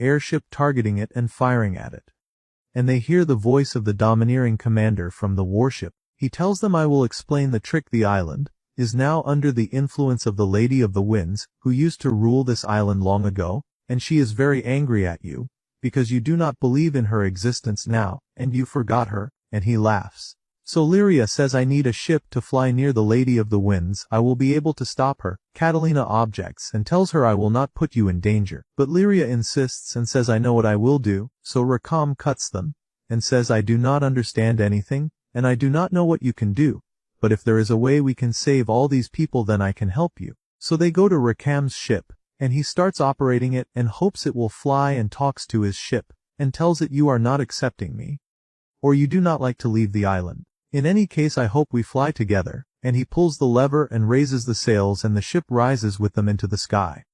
airship targeting it and firing at it. And they hear the voice of the domineering commander from the warship. He tells them, I will explain the trick. The island is now under the influence of the Lady of the Winds, who used to rule this island long ago, and she is very angry at you, because you do not believe in her existence now, and you forgot her, and he laughs. So Lyria says, I need a ship to fly near the Lady of the Winds. I will be able to stop her. Catalina objects and tells her, I will not put you in danger. But Lyria insists and says, I know what I will do. So Rakam cuts them and says, I do not understand anything, and I do not know what you can do. But if there is a way we can save all these people, then I can help you. So they go to Rakam's ship, and he starts operating it and hopes it will fly, and talks to his ship and tells it, you are not accepting me, or you do not like to leave the island. In any case, I hope we fly together. And he pulls the lever and raises the sails, and the ship rises with them into the sky.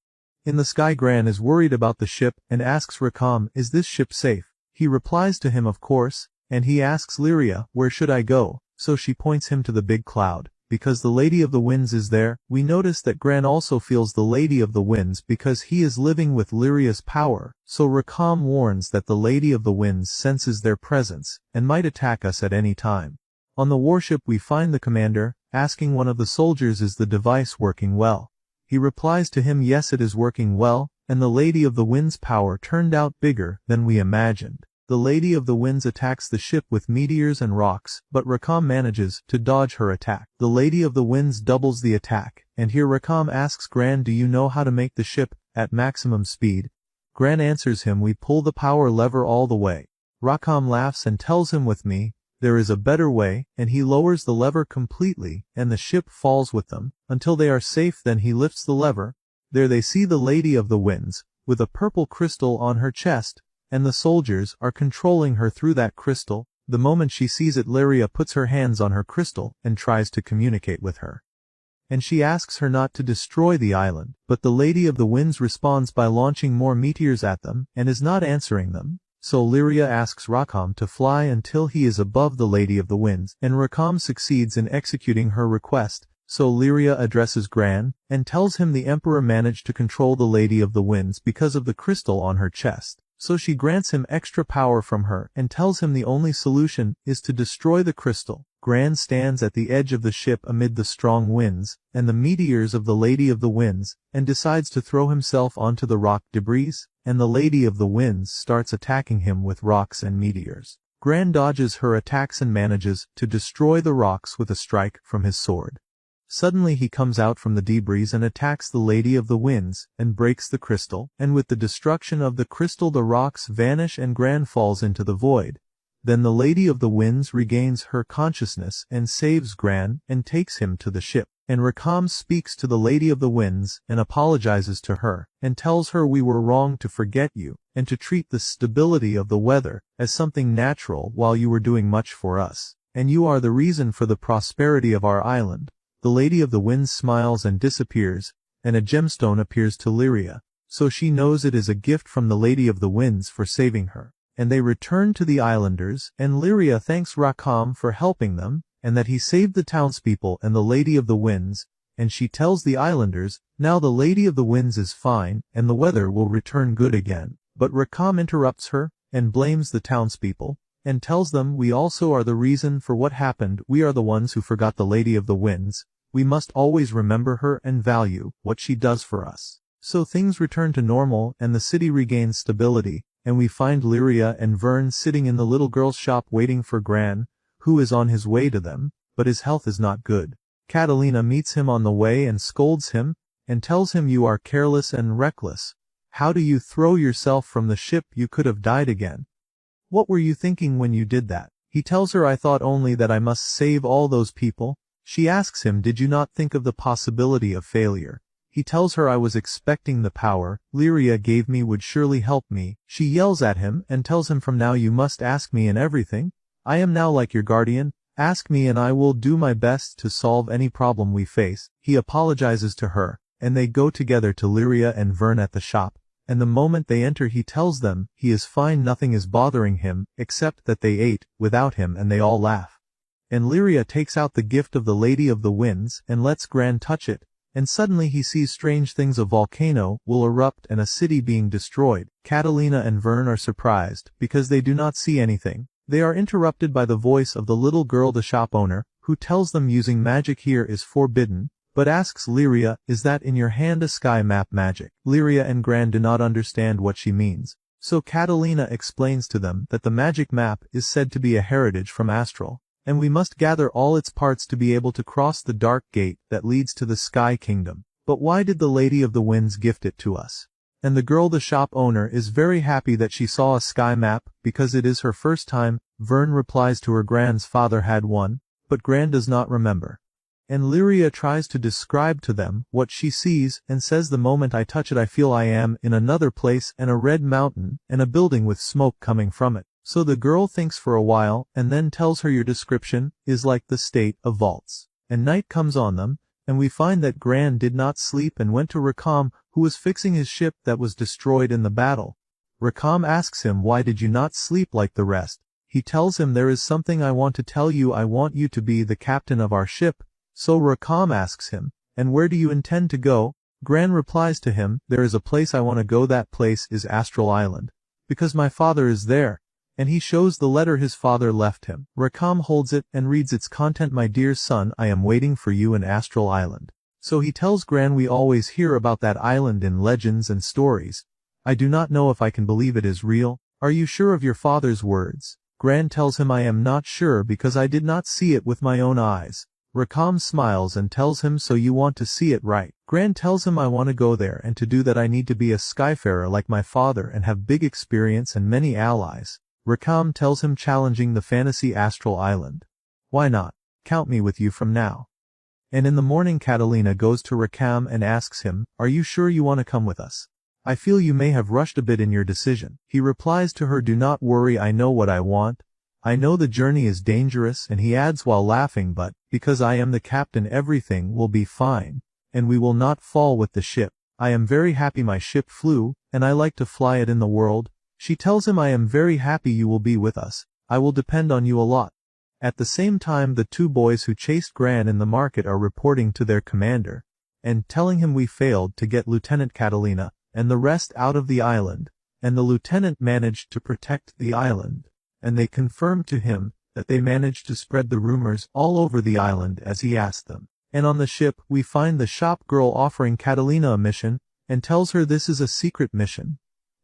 In the sky, Gran is worried about the ship and asks Rakam, is this ship safe? He replies to him, of course, and he asks Lyria, where should I go? So she points him to the big cloud, because the Lady of the Winds is there. We notice that Gran also feels the Lady of the Winds because he is living with Lyria's power, so Rakam warns that the Lady of the Winds senses their presence and might attack us at any time. On the warship we find the commander, asking one of the soldiers, is the device working well? He replies to him, yes, it is working well, and the Lady of the Winds' power turned out bigger than we imagined. The Lady of the Winds attacks the ship with meteors and rocks, but Rakam manages to dodge her attack. The Lady of the Winds doubles the attack, and here Rakam asks Gran, do you know how to make the ship at maximum speed? Gran answers him, we pull the power lever all the way. Rakam laughs and tells him, with me, there is a better way, and he lowers the lever completely, and the ship falls with them, until they are safe. Then he lifts the lever. There they see the Lady of the Winds, with a purple crystal on her chest, and the soldiers are controlling her through that crystal. The moment she sees it, Lyria puts her hands on her crystal, and tries to communicate with her. And she asks her not to destroy the island, but the Lady of the Winds responds by launching more meteors at them, and is not answering them. So Lyria asks Rakam to fly until he is above the Lady of the Winds, and Rakam succeeds in executing her request. So Lyria addresses Gran, and tells him the Emperor managed to control the Lady of the Winds because of the crystal on her chest. So she grants him extra power from her, and tells him the only solution is to destroy the crystal. Gran stands at the edge of the ship amid the strong winds, and the meteors of the Lady of the Winds, and decides to throw himself onto the rock debris, and the Lady of the Winds starts attacking him with rocks and meteors. Gran dodges her attacks and manages to destroy the rocks with a strike from his sword. Suddenly he comes out from the debris and attacks the Lady of the Winds, and breaks the crystal, and with the destruction of the crystal the rocks vanish and Gran falls into the void. Then the Lady of the Winds regains her consciousness and saves Gran and takes him to the ship. And Rakam speaks to the Lady of the Winds and apologizes to her, and tells her, we were wrong to forget you, and to treat the stability of the weather as something natural while you were doing much for us. And you are the reason for the prosperity of our island. The Lady of the Winds smiles and disappears, and a gemstone appears to Lyria, so she knows it is a gift from the Lady of the Winds for saving her. And they return to the islanders, and Lyria thanks Rakam for helping them, and that he saved the townspeople and the Lady of the Winds, and she tells the islanders, now the Lady of the Winds is fine, and the weather will return good again. But Rakam interrupts her, and blames the townspeople, and tells them, we also are the reason for what happened. We are the ones who forgot the Lady of the Winds. We must always remember her and value what she does for us. So things return to normal, and the city regains stability, and we find Lyria and Vern sitting in the little girl's shop waiting for Gran, who is on his way to them, but his health is not good. Catalina meets him on the way and scolds him, and tells him, you are careless and reckless. How do you throw yourself from the ship? You could have died again. What were you thinking when you did that? He tells her, I thought only that I must save all those people. She asks him, did you not think of the possibility of failure? He tells her, I was expecting the power Lyria gave me would surely help me. She yells at him and tells him, from now you must ask me in everything. I am now like your guardian. Ask me and I will do my best to solve any problem we face. He apologizes to her, and they go together to Lyria and Vern at the shop. And the moment they enter he tells them he is fine, nothing is bothering him, except that they ate without him, and they all laugh. And Lyria takes out the gift of the Lady of the Winds and lets Gran touch it, and suddenly he sees strange things. A volcano will erupt and a city being destroyed. Catalina and Vern are surprised, because they do not see anything. They are interrupted by the voice of the little girl, the shop owner, who tells them using magic here is forbidden, but asks Lyria, is that in your hand a sky map magic? Lyria and Gran do not understand what she means. So Catalina explains to them that the magic map is said to be a heritage from Astral, and we must gather all its parts to be able to cross the dark gate that leads to the Sky Kingdom. But why did the Lady of the Winds gift it to us? And the girl, the shop owner, is very happy that she saw a sky map, because it is her first time. Vern replies to her Gran's father had one, but Gran does not remember. And Lyria tries to describe to them what she sees, and says the moment I touch it I feel I am in another place, and a red mountain, and a building with smoke coming from it. So the girl thinks for a while, and then tells her your description is like the state of vaults. And night comes on them, and we find that Gran did not sleep and went to Rakam, who was fixing his ship that was destroyed in the battle. Rakam asks him, why did you not sleep like the rest? He tells him, there is something I want to tell you. I want you to be the captain of our ship. So Rakam asks him, and where do you intend to go? Gran replies to him, there is a place I want to go. That place is Astral Island, because my father is there. And he shows the letter his father left him. Rakam holds it and reads its content. My dear son, I am waiting for you in Astral Island. So he tells Gran, we always hear about that island in legends and stories. I do not know if I can believe it is real. Are you sure of your father's words? Gran tells him, I am not sure because I did not see it with my own eyes. Rakam smiles and tells him, so you want to see it, right? Gran tells him, I want to go there, and to do that I need to be a skyfarer like my father and have big experience and many allies. Rakam tells him, challenging the fantasy Astral Island. Why not? Count me with you from now. And in the morning Catalina goes to Rakam and asks him, are you sure you want to come with us? I feel you may have rushed a bit in your decision. He replies to her, do not worry, I know what I want. I know the journey is dangerous, and he adds while laughing, but, because I am the captain everything will be fine, and we will not fall with the ship. I am very happy my ship flew, and I like to fly it in the world. She tells him, I am very happy you will be with us. I will depend on you a lot. At the same time the two boys who chased Gran in the market are reporting to their commander, and telling him we failed to get Lieutenant Catalina and the rest out of the island, and the lieutenant managed to protect the island. And they confirmed to him that they managed to spread the rumors all over the island as he asked them. And on the ship we find the shop girl offering Catalina a mission, and tells her this is a secret mission,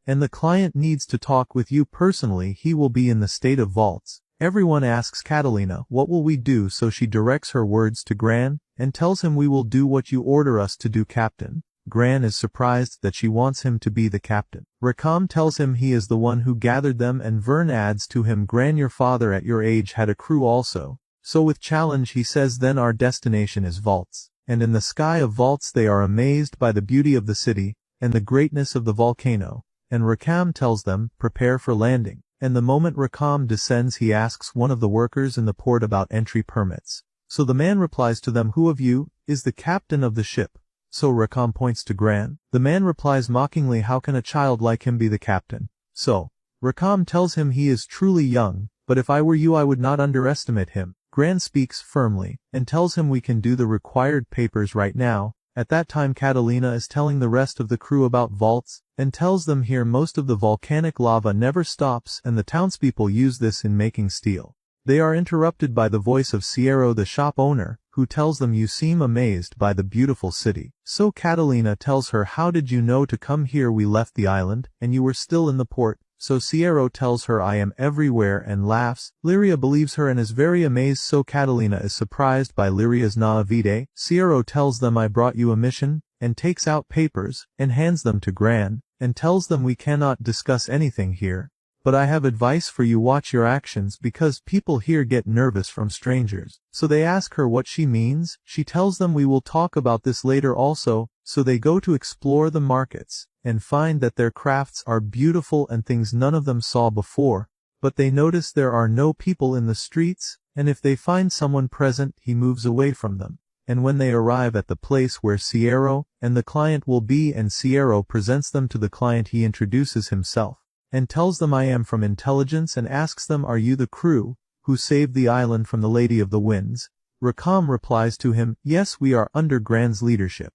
and the client needs to talk with you personally. He will be in the state of vaults. Everyone asks Catalina, what will we do? So she directs her words to Gran, and tells him, we will do what you order us to do, Captain. Gran is surprised that she wants him to be the captain. Rakam tells him he is the one who gathered them, and Vern adds to him, Gran, your father at your age had a crew also. So with challenge he says, then our destination is vaults. And in the sky of vaults they are amazed by the beauty of the city, and the greatness of the volcano. And Rakam tells them, prepare for landing. And the moment Rakam descends he asks one of the workers in the port about entry permits. So the man replies to them, who of you is the captain of the ship? So Rakam points to Gran. The man replies mockingly, how can a child like him be the captain? So Rakam tells him he is truly young, but if I were you I would not underestimate him. Gran speaks firmly, and tells him we can do the required papers right now. At that time Catalina is telling the rest of the crew about vaults, and tells them here most of the volcanic lava never stops, and the townspeople use this in making steel. They are interrupted by the voice of Ciero, the shop owner, who tells them, you seem amazed by the beautiful city. So Catalina tells her, how did you know to come here? We left the island, and you were still in the port. So Ciero tells her, I am everywhere, and laughs. Lyria believes her and is very amazed, so Catalina is surprised by Lyria's naivete. Ciero tells them, I brought you a mission, and takes out papers, and hands them to Gran, and tells them, we cannot discuss anything here. But I have advice for you, watch your actions because people here get nervous from strangers. So they ask her what she means. She tells them, we will talk about this later also. So they go to explore the markets, and find that their crafts are beautiful and things none of them saw before. But they notice there are no people in the streets, and if they find someone present he moves away from them. And when they arrive at the place where Ciero and the client will be, and Ciero presents them to the client, he introduces himself and tells them, I am from intelligence, and asks them, are you the crew who saved the island from the Lady of the Winds? Rakam replies to him, yes, we are under Gran's leadership.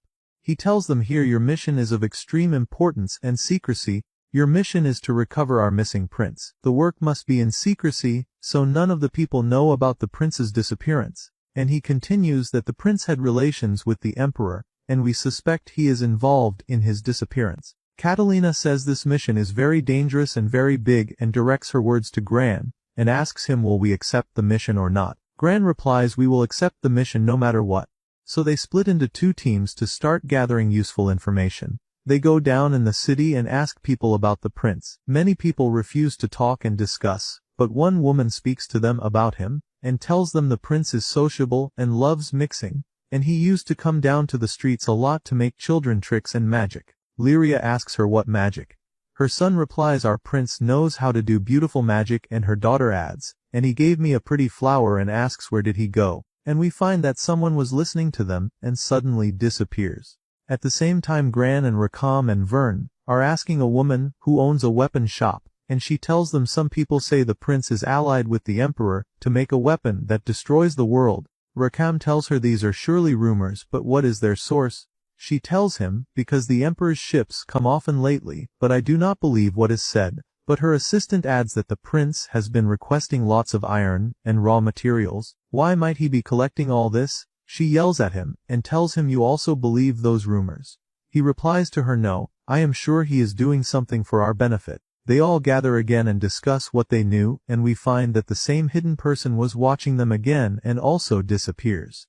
He tells them here, your mission is of extreme importance and secrecy. Your mission is to recover our missing prince. The work must be in secrecy, so none of the people know about the prince's disappearance. And he continues that the prince had relations with the emperor, and we suspect he is involved in his disappearance. Catalina says this mission is very dangerous and very big and directs her words to Gran, and asks him, will we accept the mission or not? Gran replies, we will accept the mission no matter what. So they split into 2 teams to start gathering useful information. They go down in the city and ask people about the prince. Many people refuse to talk and discuss, but one woman speaks to them about him, and tells them the prince is sociable and loves mixing, and he used to come down to the streets a lot to make children tricks and magic. Lyria asks her what magic. Her son replies, our prince knows how to do beautiful magic, and her daughter adds, and he gave me a pretty flower, and asks where did he go, and we find that someone was listening to them and suddenly disappears. At the same time, Gran and Rakam and Vern are asking a woman who owns a weapon shop, and she tells them some people say the prince is allied with the emperor to make a weapon that destroys the world. Rakam tells her these are surely rumors, but what is their source? She tells him, because the emperor's ships come often lately, but I do not believe what is said. But her assistant adds that the prince has been requesting lots of iron and raw materials. Why might he be collecting all this? She yells at him, and tells him, you also believe those rumors? He replies to her, no, I am sure he is doing something for our benefit. They all gather again and discuss what they knew, and we find that the same hidden person was watching them again and also disappears.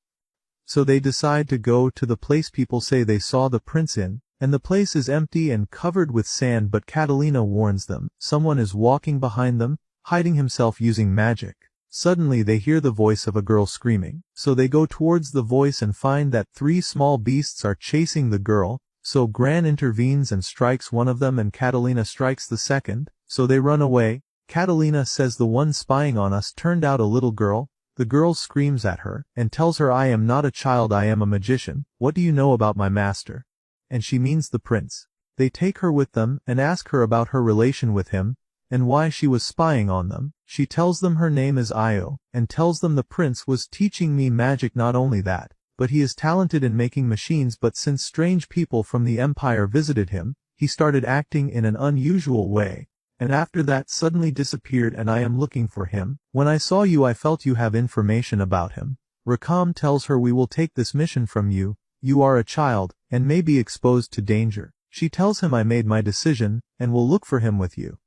So they decide to go to the place people say they saw the prince in, and the place is empty and covered with sand, but Catalina warns them, someone is walking behind them, hiding himself using magic. Suddenly they hear the voice of a girl screaming, so they go towards the voice and find that 3 small beasts are chasing the girl, so Gran intervenes and strikes one of them, and Catalina strikes the second, so they run away. Catalina says the one spying on us turned out a little girl. The girl screams at her, and tells her, I am not a child, I am a magician. What do you know about my master? And she means the prince. They take her with them, and ask her about her relation with him, and why she was spying on them. She tells them her name is Io, and tells them the prince was teaching me magic. Not only that, but he is talented in making machines, but since strange people from the empire visited him, he started acting in an unusual way. And after that suddenly disappeared, and I am looking for him. When I saw you I felt you have information about him. Rakam tells her, we will take this mission from you. You are a child, and may be exposed to danger. She tells him I made my decision, and will look for him with you.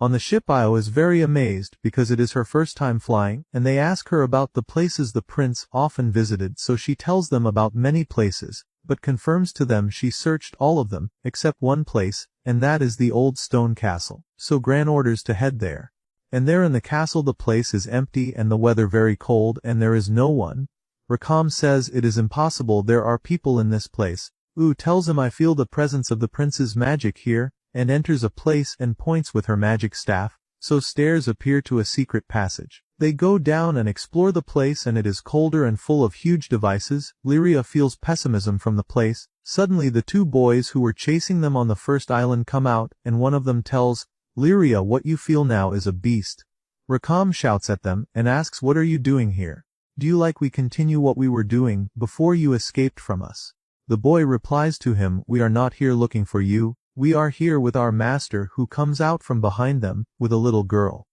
On the ship, Io is very amazed because it is her first time flying, and they ask her about the places the prince often visited, so she tells them about many places, but confirms to them she searched all of them, except one place, and that is the old stone castle. So Gran orders to head there. And there in the castle the place is empty and the weather very cold, and there is no one. Rakam says it is impossible, there are people in this place. Tells him I feel the presence of the prince's magic here, and enters a place and points with her magic staff, so stairs appear to a secret passage. They go down and explore the place, and it is colder and full of huge devices. Lyria feels pessimism from the place. Suddenly the 2 boys who were chasing them on the first island come out, and one of them tells Lyria, what you feel now is a beast. Rakam shouts at them, and asks, what are you doing here? Do you like we continue what we were doing before you escaped from us? The boy replies to him, we are not here looking for you. We are here with our master, who comes out from behind them, with a little girl.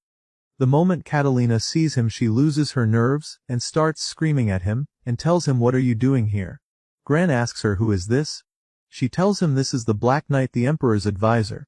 The moment Catalina sees him she loses her nerves, and starts screaming at him, and tells him, what are you doing here? Gran asks her, who is this? She tells him this is the Black Knight, the emperor's advisor.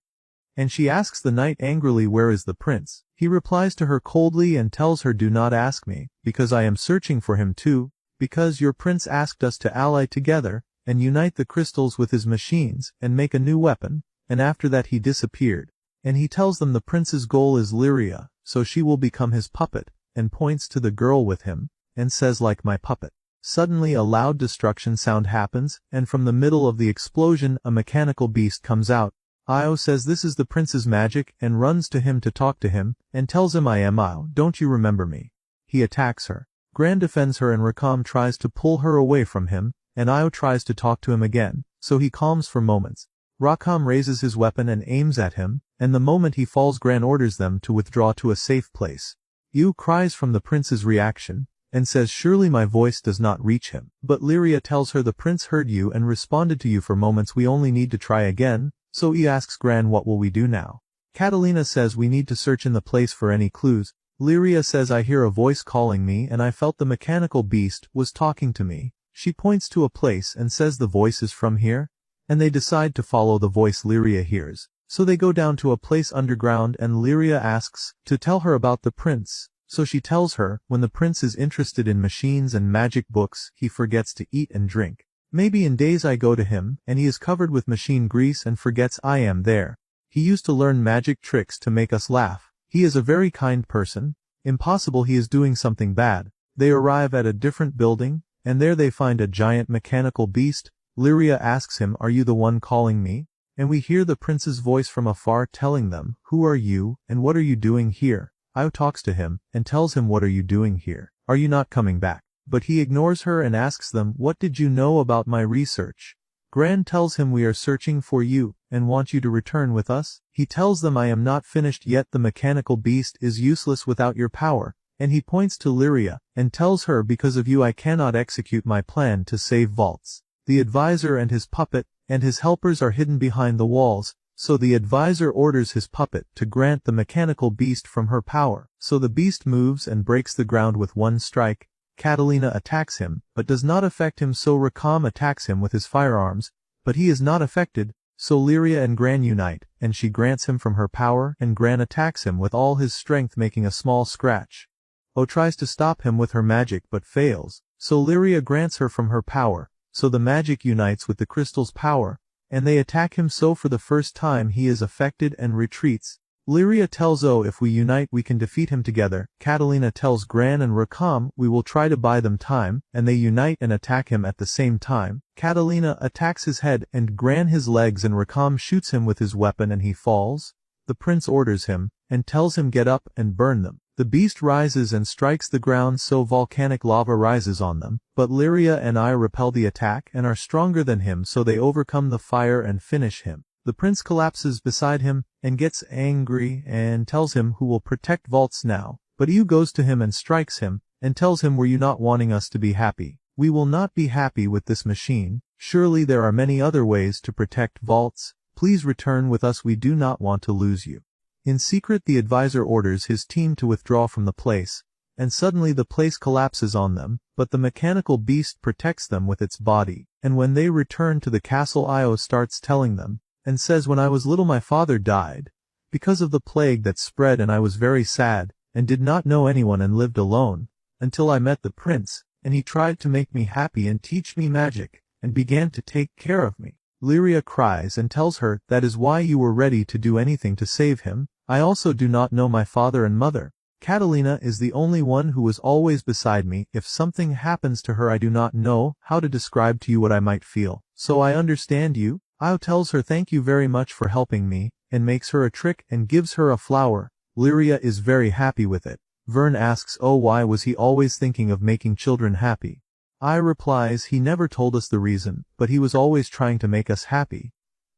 And she asks the knight angrily, where is the prince? He replies to her coldly and tells her, do not ask me, because I am searching for him too, because your prince asked us to ally together, and unite the crystals with his machines, and make a new weapon, and after that he disappeared. And he tells them the prince's goal is Lyria, so she will become his puppet, and points to the girl with him, and says, like my puppet. Suddenly a loud destruction sound happens, and from the middle of the explosion a mechanical beast comes out. Io says this is the prince's magic, and runs to him to talk to him, and tells him, I am Io, don't you remember me? He attacks her. Gran defends her, and Rakam tries to pull her away from him, and Io tries to talk to him again, so he calms for moments. Rakam raises his weapon and aims at him, and the moment he falls Gran orders them to withdraw to a safe place. Yu cries from the prince's reaction, and says surely my voice does not reach him. But Lyria tells her the prince heard you and responded to you for moments, we only need to try again. So he asks Gran, what will we do now? Catalina says we need to search in the place for any clues. Lyria says I hear a voice calling me and I felt the mechanical beast was talking to me. She points to a place and says the voice is from here, and they decide to follow the voice Lyria hears. So they go down to a place underground and Lyria asks to tell her about the prince. So she tells her, when the prince is interested in machines and magic books, he forgets to eat and drink. Maybe in days I go to him, and he is covered with machine grease and forgets I am there. He used to learn magic tricks to make us laugh. He is a very kind person. Impossible he is doing something bad. They arrive at a different building, and there they find a giant mechanical beast. Lyria asks him, are you the one calling me? And we hear the prince's voice from afar telling them, who are you, and what are you doing here? Io talks to him, and tells him, what are you doing here? Are you not coming back? But he ignores her and asks them, what did you know about my research? Gran tells him we are searching for you, and want you to return with us. He tells them I am not finished yet, the mechanical beast is useless without your power, and he points to Lyria, and tells her because of you I cannot execute my plan to save vaults. The advisor and his puppet, and his helpers are hidden behind the walls. So the advisor orders his puppet to grant the mechanical beast from her power. So the beast moves and breaks the ground with one strike. Catalina attacks him, but does not affect him, so Rakam attacks him with his firearms, but he is not affected. So Lyria and Gran unite, and she grants him from her power, and Gran attacks him with all his strength, making a small scratch. O tries to stop him with her magic but fails. So Lyria grants her from her power, so the magic unites with the crystal's power, and they attack him. So for the first time he is affected and retreats. Lyria tells O if we unite we can defeat him together. Catalina tells Gran and Rakam we will try to buy them time, and they unite and attack him at the same time. Catalina attacks his head and Gran his legs, and Rakam shoots him with his weapon and he falls. The prince orders him, and tells him get up and burn them. The beast rises and strikes the ground, so volcanic lava rises on them, but Lyria and I repel the attack and are stronger than him, so they overcome the fire and finish him. The prince collapses beside him, and gets angry, and tells him who will protect vaults now, but Yu goes to him and strikes him, and tells him were you not wanting us to be happy? We will not be happy with this machine, surely there are many other ways to protect vaults, please return with us, we do not want to lose you. In secret the advisor orders his team to withdraw from the place, and suddenly the place collapses on them, but the mechanical beast protects them with its body, and when they return to the castle Io starts telling them, and says when I was little my father died, because of the plague that spread, and I was very sad, and did not know anyone and lived alone, until I met the prince, and he tried to make me happy and teach me magic, and began to take care of me. Lyria cries and tells her that is why you were ready to do anything to save him. I also do not know my father and mother. Catalina is the only one who was always beside me. If something happens to her I do not know how to describe to you what I might feel. So I understand you. Io tells her thank you very much for helping me, and makes her a trick and gives her a flower. Lyria is very happy with it. Vern asks oh why was he always thinking of making children happy? I replies he never told us the reason, but he was always trying to make us happy.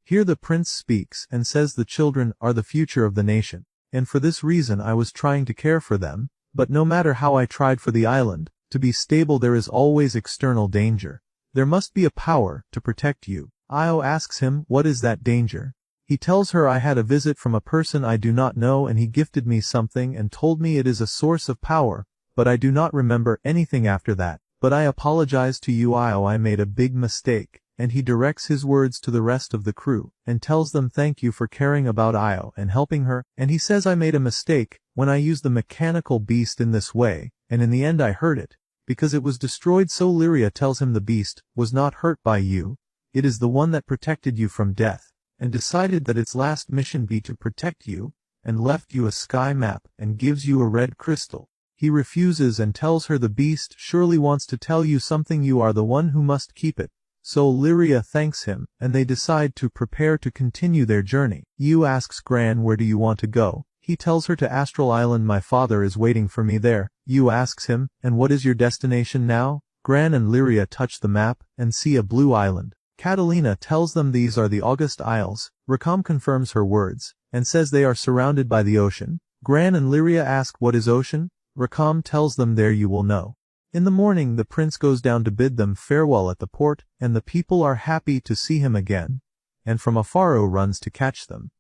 Here the prince speaks and says the children are the future of the nation, and for this reason I was trying to care for them, but no matter how I tried for the island to be stable there is always external danger. There must be a power to protect you. Io asks him what is that danger? He tells her I had a visit from a person I do not know and he gifted me something and told me it is a source of power, but I do not remember anything after that. But I apologize to you Io, I made a big mistake. And he directs his words to the rest of the crew, and tells them thank you for caring about Io and helping her, and he says I made a mistake when I used the mechanical beast in this way, and in the end I hurt it, because it was destroyed. So Lyria tells him the beast was not hurt by you, it is the one that protected you from death, and decided that its last mission be to protect you, and left you a sky map and gives you a red crystal. He refuses and tells her the beast surely wants to tell you something, you are the one who must keep it. So Lyria thanks him, and they decide to prepare to continue their journey. Yu asks Gran where do you want to go? He tells her to Astral Island, my father is waiting for me there. Yu asks him, and what is your destination now? Gran and Lyria touch the map, and see a blue island. Catalina tells them these are the August Isles. Rakam confirms her words, and says they are surrounded by the ocean. Gran and Lyria ask what is ocean? Rakam tells them there you will know. In the morning the prince goes down to bid them farewell at the port, and the people are happy to see him again, and from afar runs to catch them.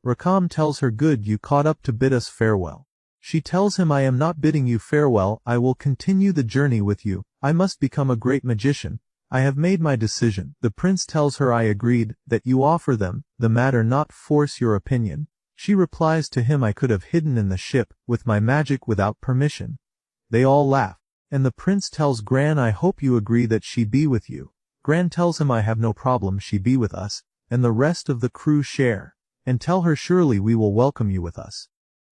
Rakam tells her, "Good, you caught up to bid us farewell." She tells him, "I am not bidding you farewell, I will continue the journey with you, I must become a great magician. I have made my decision." The prince tells her, "I agreed, that you offer them, the matter not force your opinion." She replies to him, "I could have hidden in the ship, with my magic without permission." They all laugh. And the prince tells Gran, "I hope you agree that she be with you." Gran tells him, "I have no problem, she be with us, and the rest of the crew share. And tell her surely we will welcome you with us."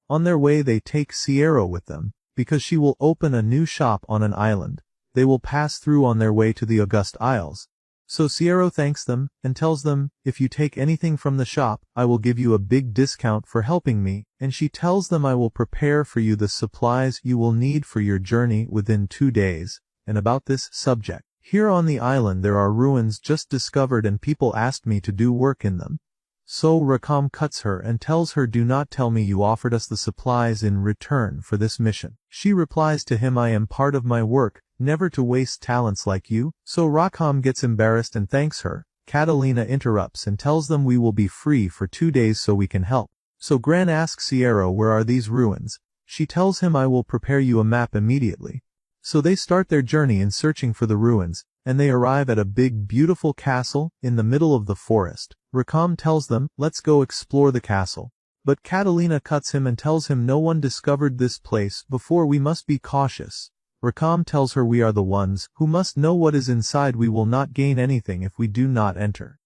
On their way they take Sierra with them, because she will open a new shop on an island. They will pass through on their way to the August Isles. So Sierra thanks them, and tells them, "If you take anything from the shop, I will give you a big discount for helping me," and she tells them, "I will prepare for you the supplies you will need for your journey within 2 days. And about this subject, here on the island there are ruins just discovered and people asked me to do work in them." So Rakam cuts her and tells her, "Do not tell me you offered us the supplies in return for this mission." She replies to him, "I am part of my work, never to waste talents like you." So Rakam gets embarrassed and thanks her. Catalina interrupts and tells them, "We will be free for 2 days so we can help." So Gran asks Sierra, "Where are these ruins?" She tells him, "I will prepare you a map immediately." So they start their journey in searching for the ruins, and they arrive at a big beautiful castle in the middle of the forest. Rakam tells them, "Let's go explore the castle." But Catalina cuts him and tells him, "No one discovered this place before, we must be cautious." Rakam tells her, "We are the ones who must know what is inside, we will not gain anything if we do not enter."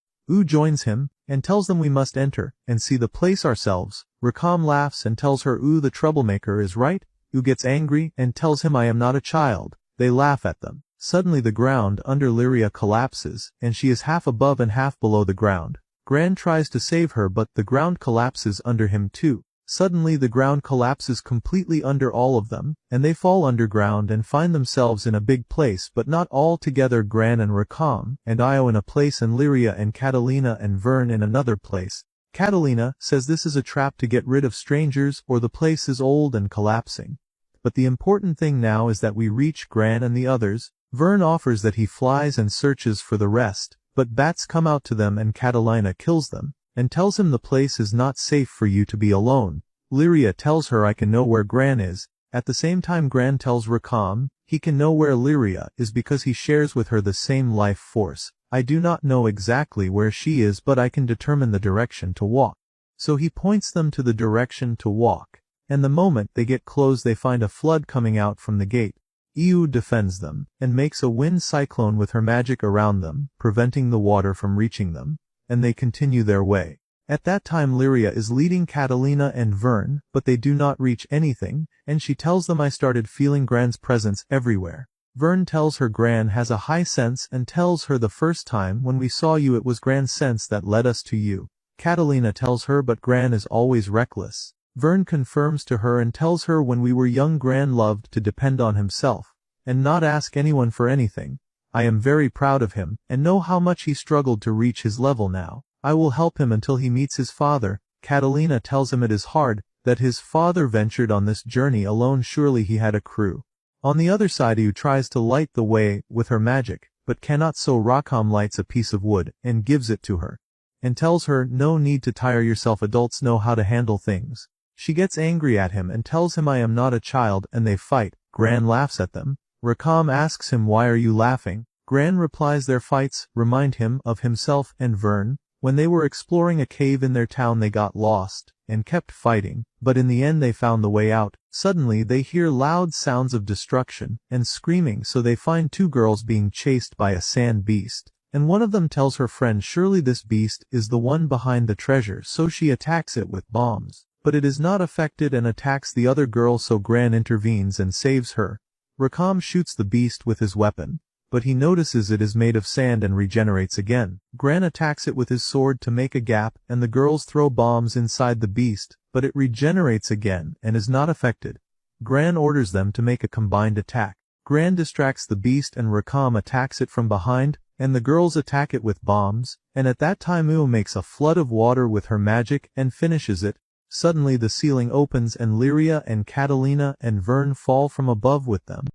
Joins him, and tells them we must enter, and see the place ourselves. Rakam laughs and tells her the troublemaker is right. Gets angry, and tells him, "I am not a child." They laugh at them. Suddenly the ground under Lyria collapses, and she is half above and half below the ground. Gran tries to save her, but the ground collapses under him too. Suddenly the ground collapses completely under all of them, and they fall underground and find themselves in a big place, but not all together. Gran and Rakam and Io in a place, and Lyria and Catalina and Vern in another place. Catalina says this is a trap to get rid of strangers, or the place is old and collapsing. But the important thing now is that we reach Gran and the others. Vern offers that he flies and searches for the rest, but bats come out to them and Catalina kills them, and tells him the place is not safe for you to be alone. Lyria tells her, "I can know where Gran is." At the same time Gran tells Rakam he can know where Lyria is because he shares with her the same life force. "I do not know exactly where she is, but I can determine the direction to walk." So he points them to the direction to walk, and the moment they get close they find a flood coming out from the gate. Defends them, and makes a wind cyclone with her magic around them, preventing the water from reaching them, and they continue their way. At that time Lyria is leading Catalina and Vern, but they do not reach anything, and she tells them, "I started feeling Gran's presence everywhere." Vern tells her Gran has a high sense and tells her, "The first time when we saw you it was Gran's sense that led us to you." Catalina tells her, "But Gran is always reckless." Vern confirms to her and tells her, "When we were young Gran loved to depend on himself, and not ask anyone for anything. I am very proud of him, and know how much he struggled to reach his level now. I will help him until he meets his father." Catalina tells him it is hard, that his father ventured on this journey alone, surely he had a crew. On the other side tries to light the way with her magic, but cannot, so Rakam lights a piece of wood, and gives it to her, and tells her, "No need to tire yourself, adults know how to handle things." She gets angry at him and tells him, "I am not a child," and they fight. Gran laughs at them. Rakam asks him, "Why are you laughing?" Gran replies their fights remind him of himself and Vern. When they were exploring a cave in their town they got lost, and kept fighting, but in the end they found the way out. Suddenly they hear loud sounds of destruction, and screaming, so they find 2 girls being chased by a sand beast. And one of them tells her friend, "Surely this beast is the one behind the treasure," so she attacks it with bombs. But it is not affected and attacks the other girl, so Gran intervenes and saves her. Rakam shoots the beast with his weapon, but he notices it is made of sand and regenerates again. Gran attacks it with his sword to make a gap, and the girls throw bombs inside the beast, but it regenerates again and is not affected. Gran orders them to make a combined attack. Gran distracts the beast and Rakam attacks it from behind, and the girls attack it with bombs, and at that time makes a flood of water with her magic and finishes it. Suddenly the ceiling opens and Lyria and Catalina and Vern fall from above with them.